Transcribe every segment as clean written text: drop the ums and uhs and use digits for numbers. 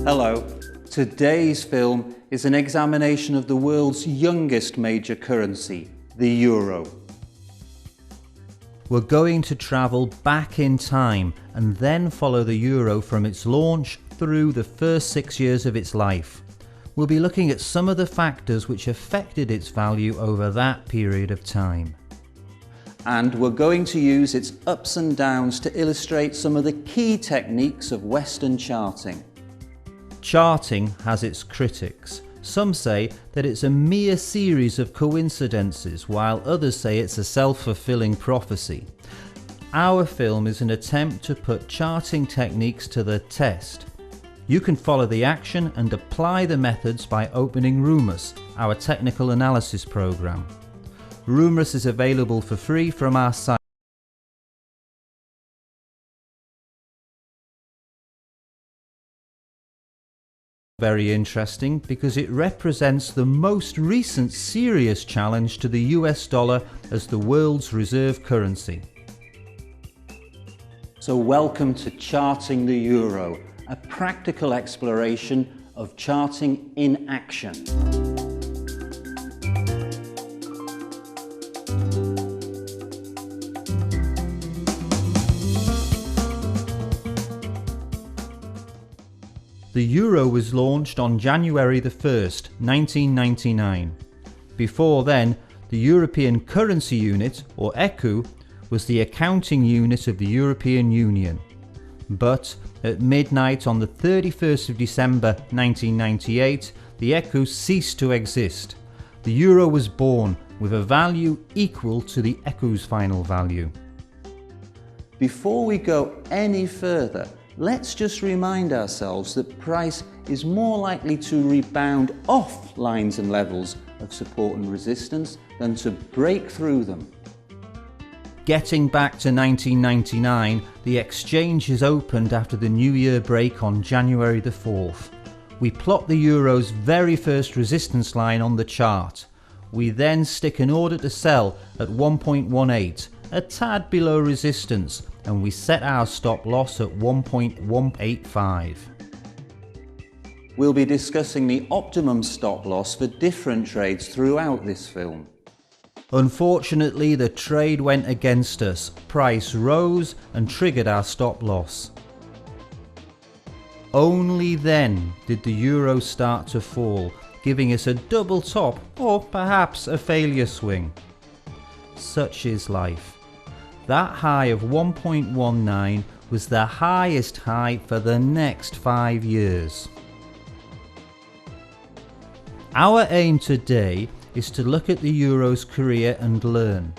Hello. Today's film is an examination of the world's youngest major currency, the euro. We're going to travel back in time and then follow the euro from its launch through the first 6 years of its life. We'll be looking at some of the factors which affected its value over that period of time. And we're going to use its ups and downs to illustrate some of the key techniques of Western charting. Charting has its critics. Some say that it's a mere series of coincidences, while others say it's a self-fulfilling prophecy. Our film is an attempt to put charting techniques to the test. You can follow the action and apply the methods by opening Rumors, our technical analysis program. Rumors is available for free from our site. Very interesting because it represents the most recent serious challenge to the US dollar as the world's reserve currency. So welcome to Charting the Euro, a practical exploration of charting in action. The euro was launched on January the 1st, 1999. Before then, the European Currency Unit, or ECU, was the accounting unit of the European Union. But at midnight on the 31st of December 1998, the ECU ceased to exist. The euro was born with a value equal to the ECU's final value. Before we go any further, let's just remind ourselves that price is more likely to rebound off lines and levels of support and resistance than to break through them. Getting back to 1999, the exchange is opened after the New Year break on January the 4th. We plot the euro's very first resistance line on the chart. We then stick an order to sell at 1.18, a tad below resistance, and we set our stop loss at 1.185. We'll be discussing the optimum stop loss for different trades throughout this film. Unfortunately, the trade went against us. Price rose and triggered our stop loss. Only then did the euro start to fall, giving us a double top or perhaps a failure swing. Such is life. That high of 1.19 was the highest high for the next 5 years. Our aim today is to look at the euro's career and learn.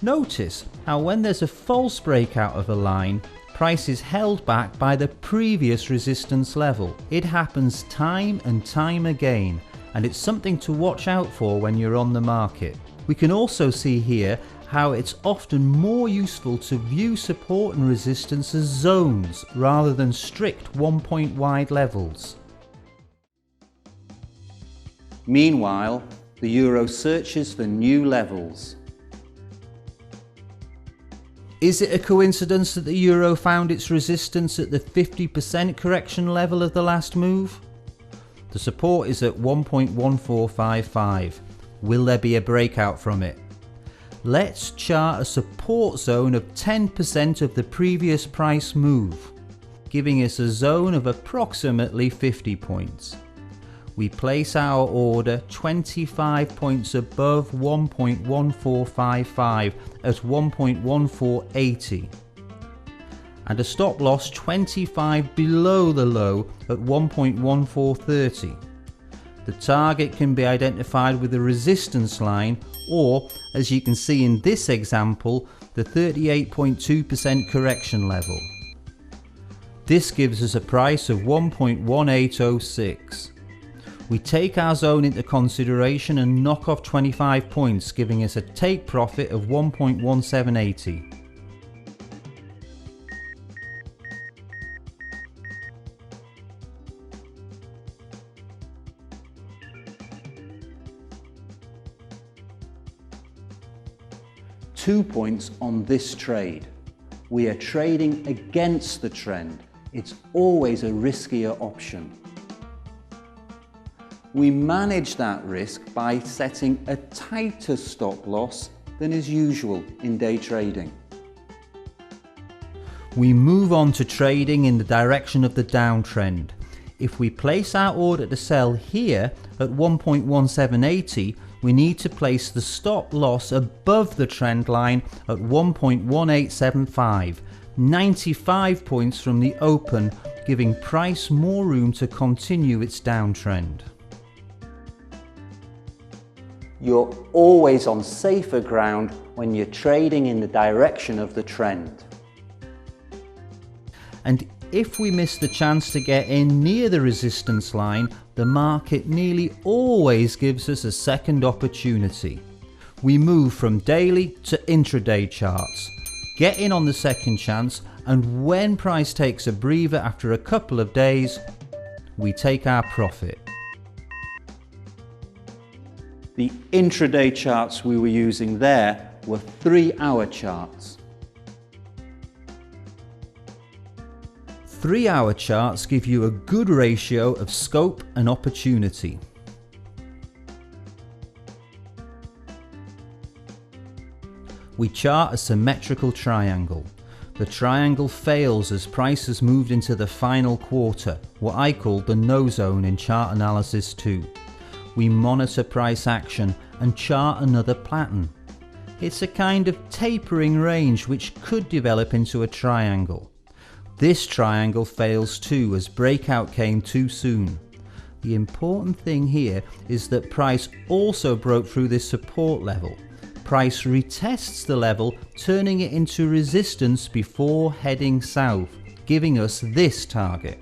Notice how when there's a false breakout of a line, price is held back by the previous resistance level. It happens time and time again, and it's something to watch out for when you're on the market. We can also see here how it's often more useful to view support and resistance as zones rather than strict one-point wide levels. Meanwhile, the euro searches for new levels. Is it a coincidence that the euro found its resistance at the 50% correction level of the last move? The support is at 1.1455. Will there be a breakout from it? Let's chart a support zone of 10% of the previous price move, giving us a zone of approximately 50 points. We place our order 25 points above 1.1455 at 1.1480 and a stop loss 25 below the low at 1.1430. The target can be identified with the resistance line or, as you can see in this example, the 38.2% correction level. This gives us a price of 1.1806. We take our zone into consideration and knock off 25 points, giving us a take profit of 1.1780. Two points on this trade. We are trading against the trend, it's always a riskier option. We manage that risk by setting a tighter stop loss than is usual in day trading. We move on to trading in the direction of the downtrend. If we place our order to sell here at 1.1780, we need to place the stop loss above the trend line at 1.1875, 95 points from the open, giving price more room to continue its downtrend. You're always on safer ground when you're trading in the direction of the trend. And if we miss the chance to get in near the resistance line, the market nearly always gives us a second opportunity. We move from daily to intraday charts, get in on the second chance, and when price takes a breather after a couple of days, we take our profit. The intraday charts we were using there were 3-hour charts. 3-hour charts give you a good ratio of scope and opportunity. We chart a symmetrical triangle. The triangle fails as price has moved into the final quarter, what I call the no zone in chart analysis 2. We monitor price action and chart another pattern. It's a kind of tapering range which could develop into a triangle. This triangle fails too as breakout came too soon. The important thing here is that price also broke through this support level. Price retests the level, turning it into resistance before heading south, giving us this target.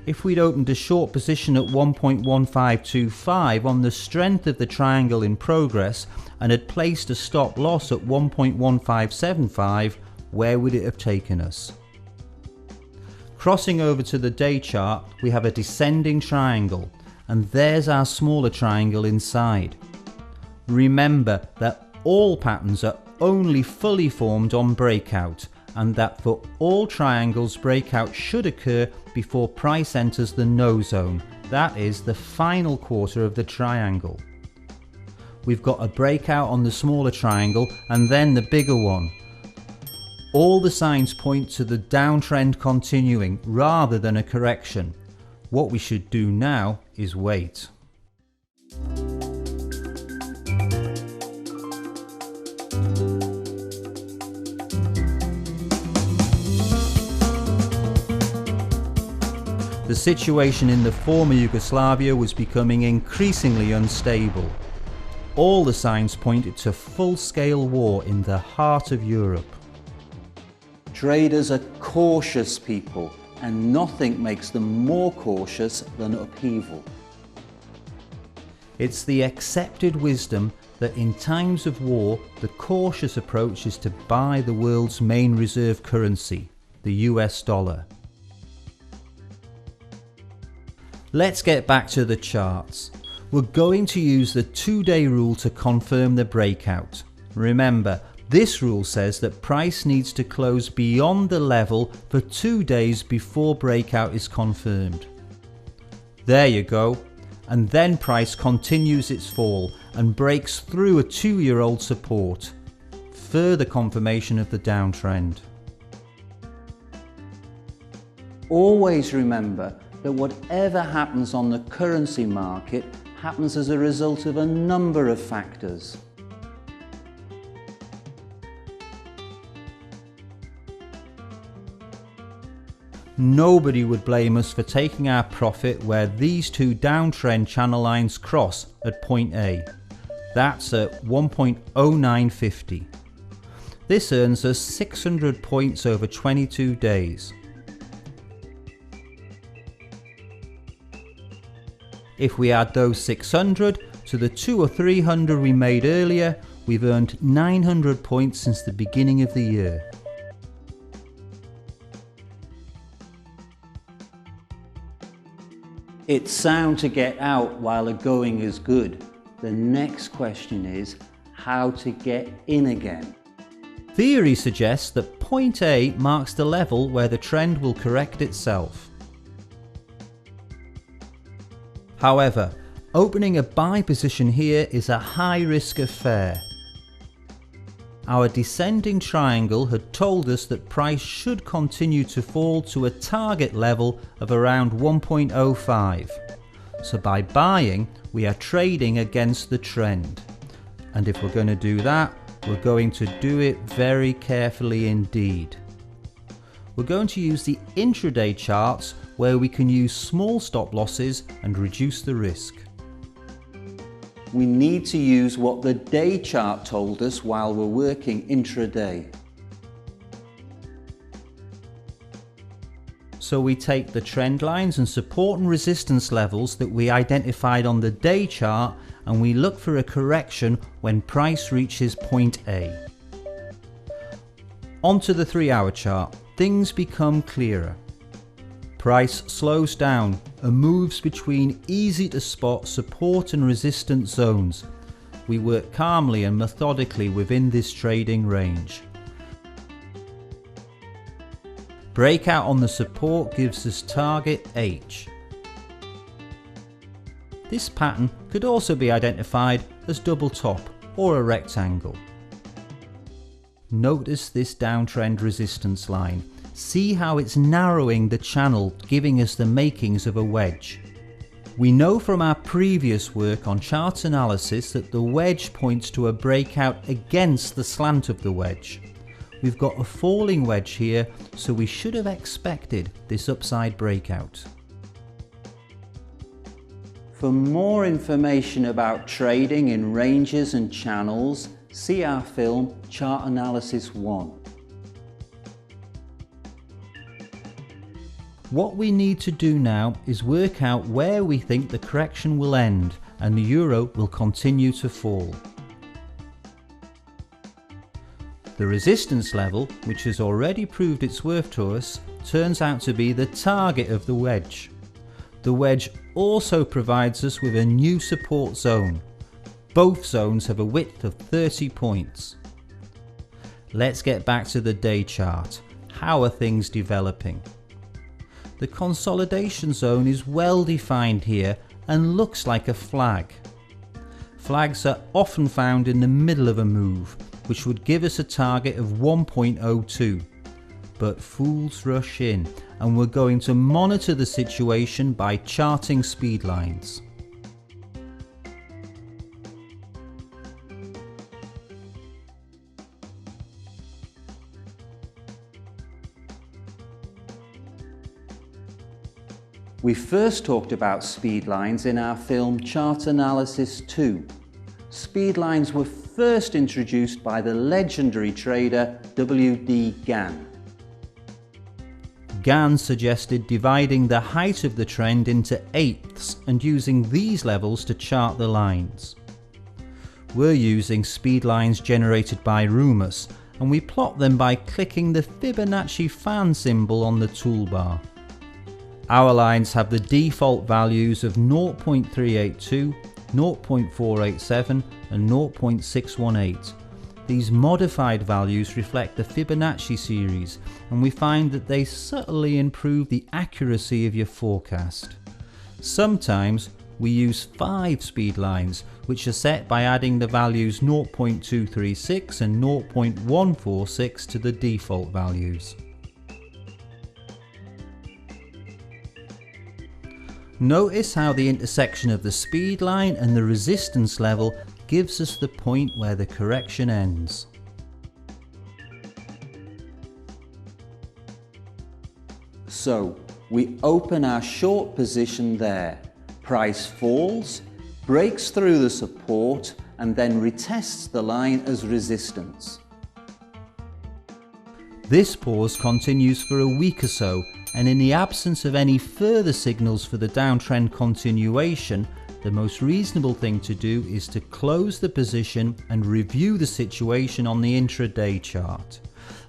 If we'd opened a short position at 1.1525 on the strength of the triangle in progress and had placed a stop loss at 1.1575, where would it have taken us? Crossing over to the day chart, we have a descending triangle, and there's our smaller triangle inside. Remember that all patterns are only fully formed on breakout, and that for all triangles, breakout should occur before price enters the no zone, that is the final quarter of the triangle. We've got a breakout on the smaller triangle and then the bigger one. All the signs point to the downtrend continuing rather than a correction. What we should do now is wait. The situation in the former Yugoslavia was becoming increasingly unstable. All the signs pointed to full-scale war in the heart of Europe. Traders are cautious people, and nothing makes them more cautious than upheaval. It's the accepted wisdom that in times of war, the cautious approach is to buy the world's main reserve currency, the US dollar. Let's get back to the charts. We're going to use the 2-day rule to confirm the breakout. Remember, this rule says that price needs to close beyond the level for 2 days before breakout is confirmed. There you go. And then price continues its fall and breaks through a 2-year-old support. Further confirmation of the downtrend. Always remember that whatever happens on the currency market happens as a result of a number of factors. Nobody would blame us for taking our profit where these two downtrend channel lines cross at point A. That's at 1.0950. This earns us 600 points over 22 days. If we add those 600 to the 200 or 300 we made earlier, we've earned 900 points since the beginning of the year. It's sound to get out while the going is good. The next question is how to get in again. Theory suggests that point A marks the level where the trend will correct itself. However, opening a buy position here is a high-risk affair. Our descending triangle had told us that price should continue to fall to a target level of around 1.05. So by buying, we are trading against the trend. And if we're going to do that, we're going to do it very carefully indeed. We're going to use the intraday charts where we can use small stop losses and reduce the risk. We need to use what the day chart told us while we're working intraday. So we take the trend lines and support and resistance levels that we identified on the day chart and we look for a correction when price reaches point A. Onto the 3-hour chart, things become clearer. Price slows down and moves between easy to spot support and resistance zones. We work calmly and methodically within this trading range. Breakout on the support gives us target H. This pattern could also be identified as double top or a rectangle. Notice this downtrend resistance line. See how it's narrowing the channel, giving us the makings of a wedge. We know from our previous work on chart analysis that the wedge points to a breakout against the slant of the wedge. We've got a falling wedge here, so we should have expected this upside breakout. For more information about trading in ranges and channels, see our film Chart Analysis 1. What we need to do now is work out where we think the correction will end and the euro will continue to fall. The resistance level, which has already proved its worth to us, turns out to be the target of the wedge. The wedge also provides us with a new support zone. Both zones have a width of 30 points. Let's get back to the day chart. How are things developing? The consolidation zone is well defined here and looks like a flag. Flags are often found in the middle of a move, which would give us a target of 1.02. But fools rush in, and we're going to monitor the situation by charting speed lines. We first talked about speed lines in our film Chart Analysis 2. Speed lines were first introduced by the legendary trader W.D. Gann. Gann suggested dividing the height of the trend into eighths and using these levels to chart the lines. We're using speed lines generated by Rumus, and we plot them by clicking the Fibonacci fan symbol on the toolbar. Our lines have the default values of 0.382, 0.487 and 0.618. These modified values reflect the Fibonacci series, and we find that they subtly improve the accuracy of your forecast. Sometimes we use 5 speed lines, which are set by adding the values 0.236 and 0.146 to the default values. Notice how the intersection of the speed line and the resistance level gives us the point where the correction ends. So, we open our short position there. Price falls, breaks through the support, and then retests the line as resistance. This pause continues for a week or so, and in the absence of any further signals for the downtrend continuation, the most reasonable thing to do is to close the position and review the situation on the intraday chart.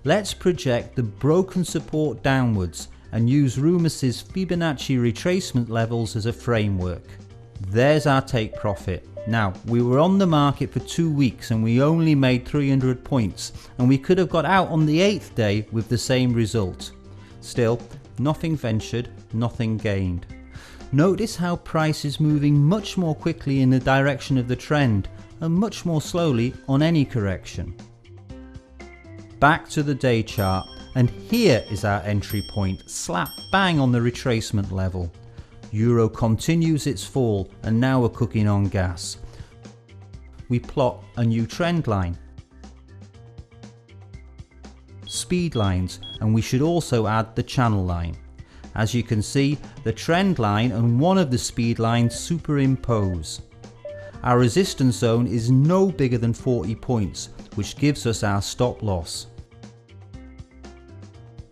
Let's project the broken support downwards and use Rumus's Fibonacci retracement levels as a framework. There's our take profit, Now, we were on the market for 2 weeks and we only made 300 points, and we could have got out on the 8th day with the same result. Still, nothing ventured, nothing gained. Notice how price is moving much more quickly in the direction of the trend and much more slowly on any correction. Back to the day chart, and here is our entry point, slap bang on the retracement level. Euro continues its fall and now we're cooking on gas. We plot a new trend line, speed lines, and we should also add the channel line. As you can see, the trend line and one of the speed lines superimpose. Our resistance zone is no bigger than 40 points, which gives us our stop loss.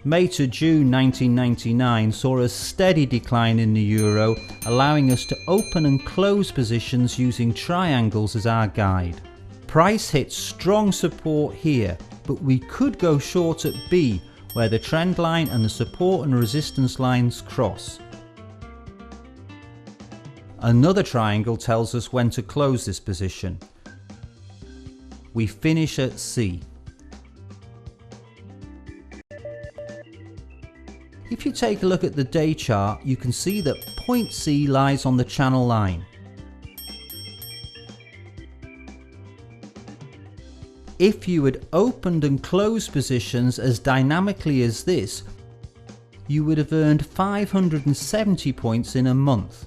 May to June 1999 saw a steady decline in the euro, allowing us to open and close positions using triangles as our guide. Price hit strong support here, but we could go short at B, where the trend line and the support and resistance lines cross. Another triangle tells us when to close this position. We finish at C. If you take a look at the day chart, you can see that point C lies on the channel line. If you had opened and closed positions as dynamically as this, you would have earned 570 points in a month.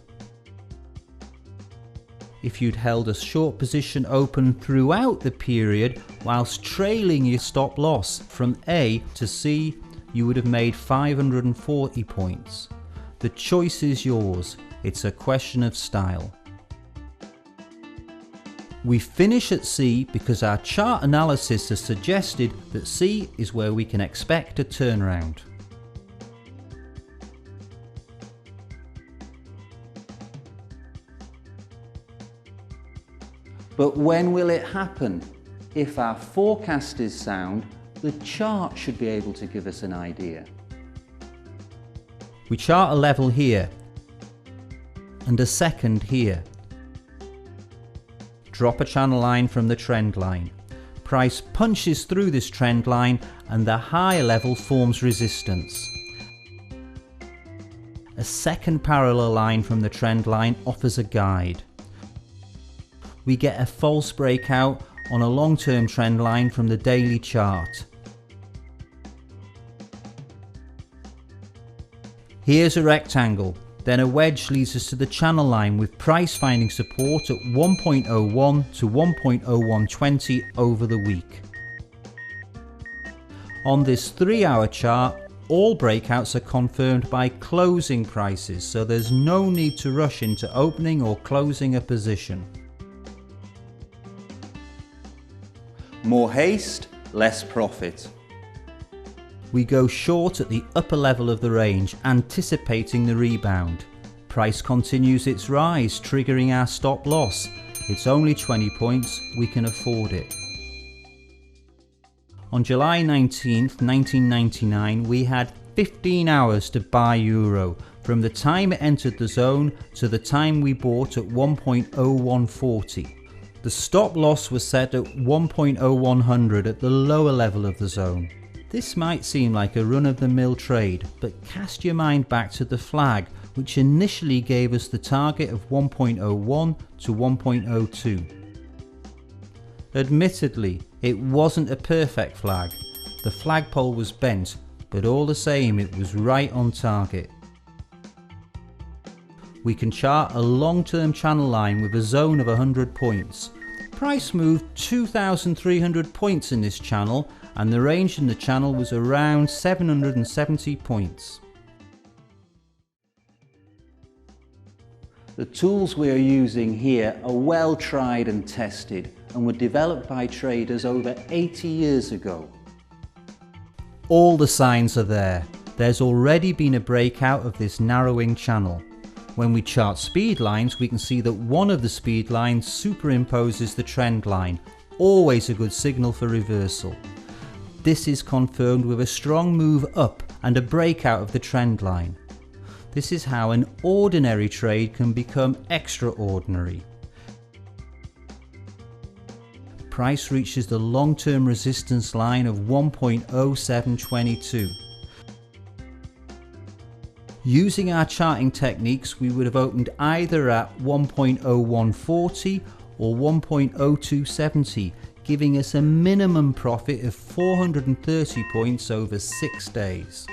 If you'd held a short position open throughout the period whilst trailing your stop loss from A to C, you would have made 540 points. The choice is yours, it's a question of style. We finish at C because our chart analysis has suggested that C is where we can expect a turnaround. But when will it happen? If our forecast is sound, the chart should be able to give us an idea. We chart a level here and a second here. Drop a channel line from the trend line. Price punches through this trend line and the higher level forms resistance. A second parallel line from the trend line offers a guide. We get a false breakout on a long-term trend line from the daily chart. Here's a rectangle, then a wedge leads us to the channel line with price finding support at 1.01 to 1.0120 over the week. On this 3-hour chart, all breakouts are confirmed by closing prices, so there's no need to rush into opening or closing a position. More haste, less profit. We go short at the upper level of the range, anticipating the rebound. Price continues its rise, triggering our stop loss. It's only 20 points, we can afford it. On July 19th, 1999, we had 15 hours to buy euro, from the time it entered the zone to the time we bought at 1.0140. The stop loss was set at 1.0100 at the lower level of the zone. This might seem like a run-of-the-mill trade, but cast your mind back to the flag, which initially gave us the target of 1.01 to 1.02. Admittedly, it wasn't a perfect flag. The flagpole was bent, but all the same it was right on target. We can chart a long-term channel line with a zone of 100 points. Price moved 2,300 points in this channel, and the range in the channel was around 770 points. The tools we are using here are well tried and tested and were developed by traders over 80 years ago. All the signs are there. There's already been a breakout of this narrowing channel. When we chart speed lines, we can see that one of the speed lines superimposes the trend line, always a good signal for reversal. This is confirmed with a strong move up and a breakout of the trend line. This is how an ordinary trade can become extraordinary. price reaches the long-term resistance line of 1.0722. Using our charting techniques, we would have opened either at 1.0140 or 1.0270, giving us a minimum profit of 430 points over 6 days.